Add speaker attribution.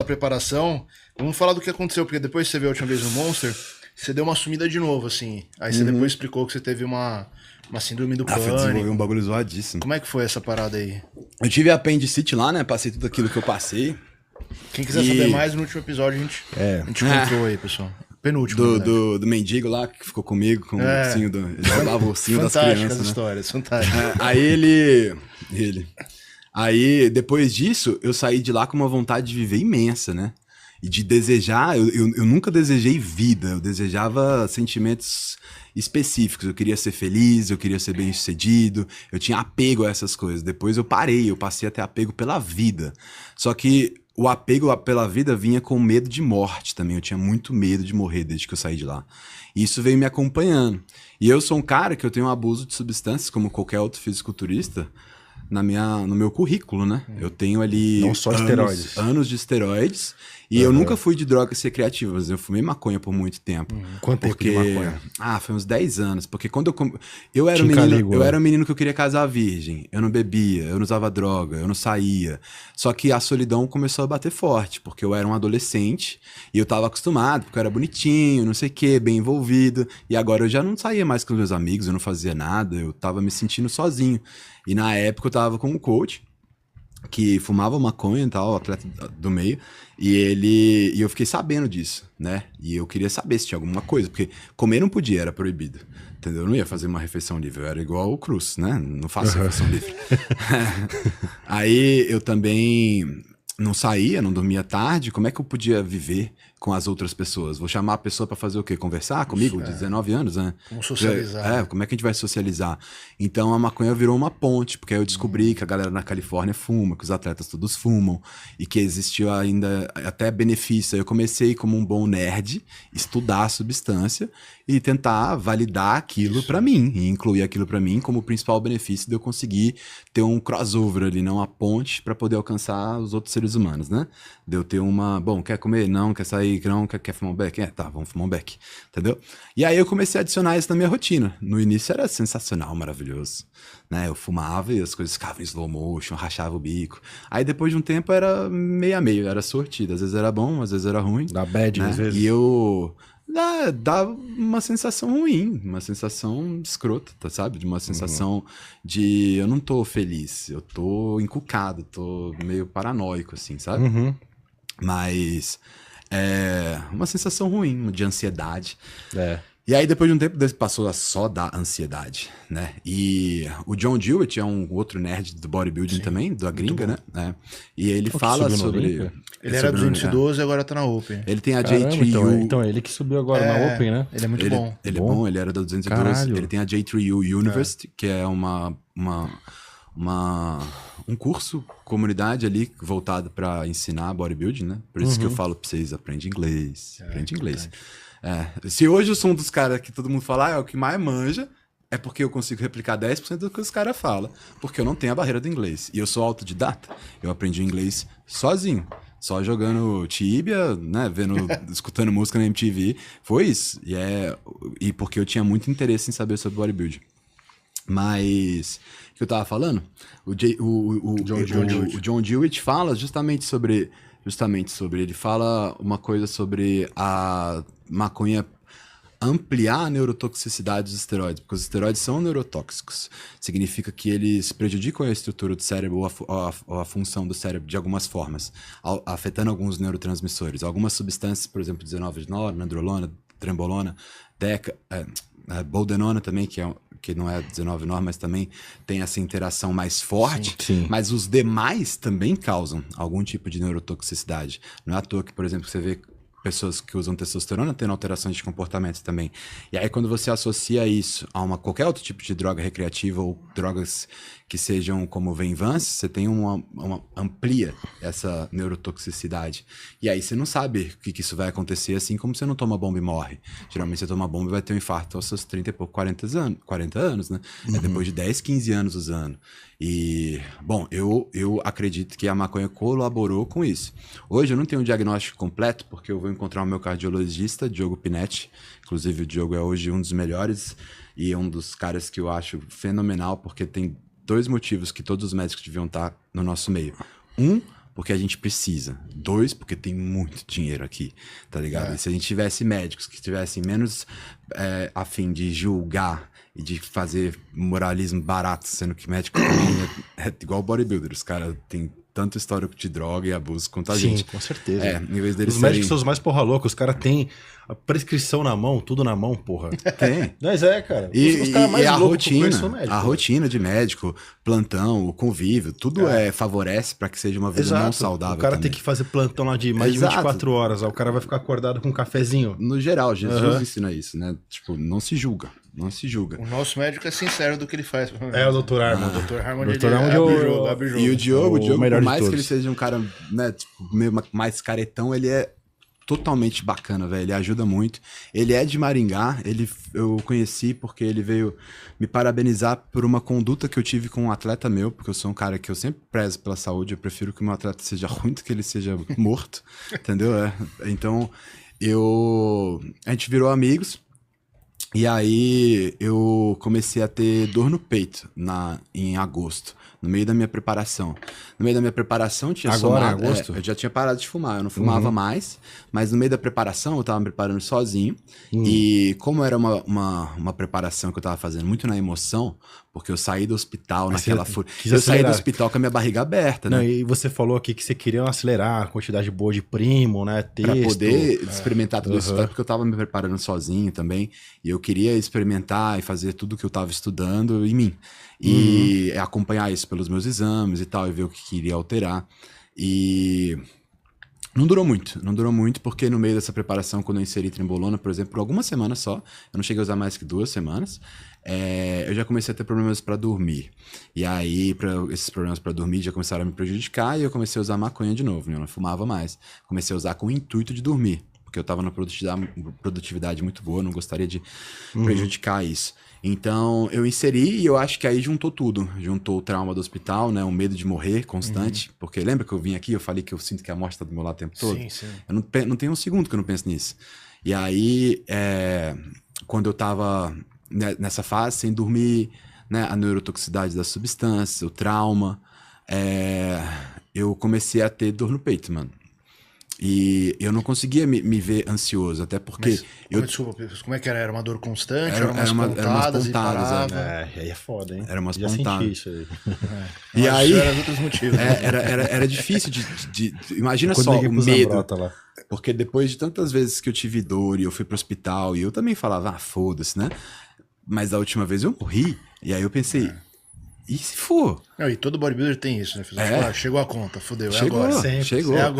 Speaker 1: preparação, vamos falar do que aconteceu, porque depois que você viu a última vez no Monster, você deu uma sumida de novo, assim. Aí você depois explicou que você teve uma síndrome do
Speaker 2: Foi desenvolver
Speaker 1: pânico.
Speaker 2: um bagulho zoadíssimo.
Speaker 1: Como é que foi essa parada aí?
Speaker 2: Eu tive apendicite lá, né? Passei tudo aquilo que eu passei.
Speaker 1: Quem quiser saber mais, no último episódio a gente contou aí, pessoal. Penúltimo,
Speaker 2: do mendigo lá que ficou comigo, com o ursinho ele roubava o ursinho das crianças,
Speaker 1: as histórias, fantástico.
Speaker 2: Aí ele... Aí, depois disso, eu saí de lá com uma vontade de viver imensa, né? E de desejar... Eu nunca desejei vida, eu desejava sentimentos específicos. Eu queria ser feliz, eu queria ser bem-sucedido, eu tinha apego a essas coisas. Depois eu parei, eu passei a ter apego pela vida. Só que o apego pela vida vinha com medo de morte também. Eu tinha muito medo de morrer desde que eu saí de lá. E isso veio me acompanhando. E eu sou um cara que eu tenho um abuso de substâncias, como qualquer outro fisiculturista, no meu currículo, né? Eu tenho ali
Speaker 3: não só esteroides.
Speaker 2: Anos de esteroides. E eu nunca fui de drogas recreativas. Eu fumei maconha por muito tempo.
Speaker 3: Quanto tempo de maconha?
Speaker 2: Foi uns 10 anos. Porque quando eu era um menino que eu queria casar virgem. Eu não bebia, eu não usava droga, eu não saía. Só que a solidão começou a bater forte. Porque eu era um adolescente e eu tava acostumado, porque eu era bonitinho, não sei o quê, bem envolvido. E agora eu já não saía mais com os meus amigos, eu não fazia nada, eu tava me sentindo sozinho. E na época eu tava com um coach que fumava maconha e tal, atleta do meio, e eu fiquei sabendo disso, né? E eu queria saber se tinha alguma coisa, porque comer não podia, era proibido, entendeu? Eu não ia fazer uma refeição livre, eu era igual o Cruz, né? Não faço refeição livre. Aí eu também não saía, não dormia tarde, como é que eu podia viver com as outras pessoas? Vou chamar a pessoa pra fazer o quê? Conversar comigo? De 19 anos, né?
Speaker 1: Como socializar.
Speaker 2: Como é que a gente vai socializar? Então a maconha virou uma ponte, porque aí eu descobri que a galera na Califórnia fuma, que os atletas todos fumam, e que existiu ainda até benefício. Aí eu comecei como um bom nerd, estudar a substância e tentar validar aquilo pra mim, e incluir aquilo pra mim como o principal benefício de eu conseguir ter um crossover ali, não a ponte, pra poder alcançar os outros seres humanos, né? De eu ter quer comer? Não, quer sair? Não, quer fumar um beck? Tá, vamos fumar um beck, entendeu? E aí eu comecei a adicionar isso na minha rotina. No início era sensacional, maravilhoso, né? Eu fumava e as coisas ficavam em slow motion, rachava o bico. Aí depois de um tempo era meio a meio, era sortido. Às vezes era bom, às vezes era ruim.
Speaker 3: Dá bad,
Speaker 2: né?
Speaker 3: às vezes.
Speaker 2: E eu... Dá uma sensação ruim, uma sensação escrota, tá, sabe? De uma sensação de eu não tô feliz, eu tô encucado, tô meio paranoico, assim, sabe? Mas é uma sensação ruim, de ansiedade. E aí, depois de um tempo, passou a só dar ansiedade, né? E o John Dewitt é um outro nerd do bodybuilding também, da gringa, né? E ele fala sobre...
Speaker 1: Ele era 212 e agora tá na Open.
Speaker 2: Ele tem a J3U...
Speaker 3: Então, ele que subiu agora na Open, né?
Speaker 1: Ele é muito bom.
Speaker 2: Ele é bom, ele era da 212.
Speaker 3: Caralho.
Speaker 2: Ele tem a J3U University, que é um curso, comunidade ali, voltado pra ensinar bodybuilding, né? Por isso que eu falo pra vocês, aprende inglês. Se hoje eu sou um dos caras que todo mundo fala, é o que mais manja, é porque eu consigo replicar 10% do que os caras falam, porque eu não tenho a barreira do inglês. E eu sou autodidata. Eu aprendi inglês sozinho. Só jogando Tibia, né, escutando música na MTV. Foi isso. E porque eu tinha muito interesse em saber sobre bodybuilding. Mas, o que eu tava falando? O John Dewitt fala justamente sobre... ele fala uma coisa sobre a maconha ampliar a neurotoxicidade dos esteroides, porque os esteroides são neurotóxicos. Significa que eles prejudicam a estrutura do cérebro ou a função do cérebro de algumas formas, afetando alguns neurotransmissores. Algumas substâncias, por exemplo, 19-nor, nandrolona, trembolona, boldenona também, que não é 19-nor, mas também tem essa interação mais forte.
Speaker 3: Sim.
Speaker 2: Mas os demais também causam algum tipo de neurotoxicidade. Não é à toa que, por exemplo, você vê pessoas que usam testosterona tendo alterações de comportamento também. E aí quando você associa isso a qualquer outro tipo de droga recreativa ou drogas que sejam como o Venvance, você tem uma amplia essa neurotoxicidade. E aí você não sabe o que isso vai acontecer, assim como você não toma bomba e morre. Geralmente você toma bomba e vai ter um infarto aos seus 30 e pouco, 40 anos, né? É depois de 10, 15 anos usando. E, bom, eu acredito que a maconha colaborou com isso. Hoje eu não tenho um diagnóstico completo, porque eu vou encontrar o meu cardiologista, Diogo Pinetti. Inclusive o Diogo é hoje um dos melhores e um dos caras que eu acho fenomenal, porque tem 2 motivos que todos os médicos deviam estar no nosso meio. porque a gente precisa. 2, porque tem muito dinheiro aqui, tá ligado? E se a gente tivesse médicos que tivessem menos a fim de julgar e de fazer moralismo barato, sendo que médico também é igual bodybuilder. Os caras têm tanto histórico de droga e abuso quanto a gente.
Speaker 3: Sim, com certeza.
Speaker 2: Em vez deles
Speaker 3: Os médicos são os mais porra louca, os caras têm a prescrição na mão, tudo na mão, porra.
Speaker 2: Tem.
Speaker 3: Mas cara.
Speaker 2: E
Speaker 3: caras
Speaker 2: a
Speaker 3: loucos que eu conheço
Speaker 2: rotina,
Speaker 3: são médicos,
Speaker 2: a
Speaker 3: né?
Speaker 2: rotina de médico, plantão, o convívio, tudo favorece para que seja uma vida não saudável.
Speaker 3: O cara
Speaker 2: também.
Speaker 3: tem que fazer plantão lá de mais de 24 horas, ó, o cara vai ficar acordado com um cafezinho.
Speaker 2: No geral, Jesus ensina isso, né? Tipo, não se julga. Não se julga.
Speaker 1: O nosso médico é sincero do que ele faz.
Speaker 3: É o Dr. Armand.
Speaker 1: O Dr. Armand,
Speaker 3: Dr. Armand
Speaker 1: abre o jogo.
Speaker 2: E o Diogo,
Speaker 3: melhor
Speaker 2: por
Speaker 3: de
Speaker 2: mais que
Speaker 3: todos.
Speaker 2: ele seja um cara, né, tipo, meio mais caretão, ele é totalmente bacana, velho. Ele ajuda muito. Ele é de Maringá, eu conheci porque ele veio me parabenizar por uma conduta que eu tive com um atleta meu, porque eu sou um cara que eu sempre prezo pela saúde, eu prefiro que o meu atleta seja ruim do que ele seja morto, entendeu? Então, a gente virou amigos. E aí eu comecei a ter dor no peito em agosto, no meio da minha preparação. No meio da minha preparação tinha
Speaker 3: Agora,
Speaker 2: somado,
Speaker 3: em agosto?
Speaker 2: eu já tinha parado de fumar, eu não fumava mais, mas no meio da preparação eu tava me preparando sozinho. E como era uma preparação que eu tava fazendo muito na emoção, porque eu saí do hospital
Speaker 3: Mas
Speaker 2: naquela
Speaker 3: você
Speaker 2: fúria.
Speaker 3: quis
Speaker 2: Eu saí do
Speaker 3: acelerar.
Speaker 2: hospital com a minha barriga aberta, né?
Speaker 3: Não, e você falou aqui que você queria acelerar a quantidade boa de primo, né? Texto.
Speaker 2: Pra poder experimentar tudo isso, porque eu tava me preparando sozinho também, e eu queria experimentar e fazer tudo que eu tava estudando em mim, e acompanhar isso pelos meus exames e tal, e ver o que queria alterar, e não durou muito, porque no meio dessa preparação, quando eu inseri trembolona, por exemplo, por algumas semanas só, eu não cheguei a usar mais que 2 semanas, eu já comecei a ter problemas para dormir. E aí, esses problemas para dormir já começaram a me prejudicar e eu comecei a usar maconha de novo, né? Eu não fumava mais. Comecei a usar com o intuito de dormir, porque eu estava numa produtividade muito boa, não gostaria de prejudicar isso. Então, eu inseri e eu acho que aí juntou tudo. Juntou o trauma do hospital, né? O medo de morrer constante. Porque lembra que eu vim aqui, eu falei que eu sinto que a morte está do meu lado o tempo todo?
Speaker 1: Sim, sim.
Speaker 2: Eu não tenho um segundo que eu não penso nisso. E aí, quando eu tava nessa fase, sem dormir, né, a neurotoxicidade das substâncias, o trauma, eu comecei a ter dor no peito, mano. E eu não conseguia me ver ansioso, até porque...
Speaker 1: Desculpa, como é que era? Era uma dor constante?
Speaker 2: Era
Speaker 1: Eram umas pontadas e parava?
Speaker 3: Aí é foda, hein?
Speaker 2: Era umas
Speaker 3: Já
Speaker 2: pontadas.
Speaker 3: senti isso aí.
Speaker 2: E
Speaker 1: Mas
Speaker 2: aí...
Speaker 1: isso era outros motivos.
Speaker 2: Era difícil imagina
Speaker 3: Quando
Speaker 2: só
Speaker 3: liguei
Speaker 2: o
Speaker 3: pro
Speaker 2: medo.
Speaker 3: Zambrota lá.
Speaker 2: Porque depois de tantas vezes que eu tive dor e eu fui pro hospital, e eu também falava, foda-se, né? Mas da última vez eu morri. E aí eu pensei, e se for?
Speaker 1: Não, e todo bodybuilder tem isso, né? Chegou a conta, fudeu,
Speaker 2: Chegou,
Speaker 1: é agora.
Speaker 3: Sempre.
Speaker 2: chegou.
Speaker 1: É agora.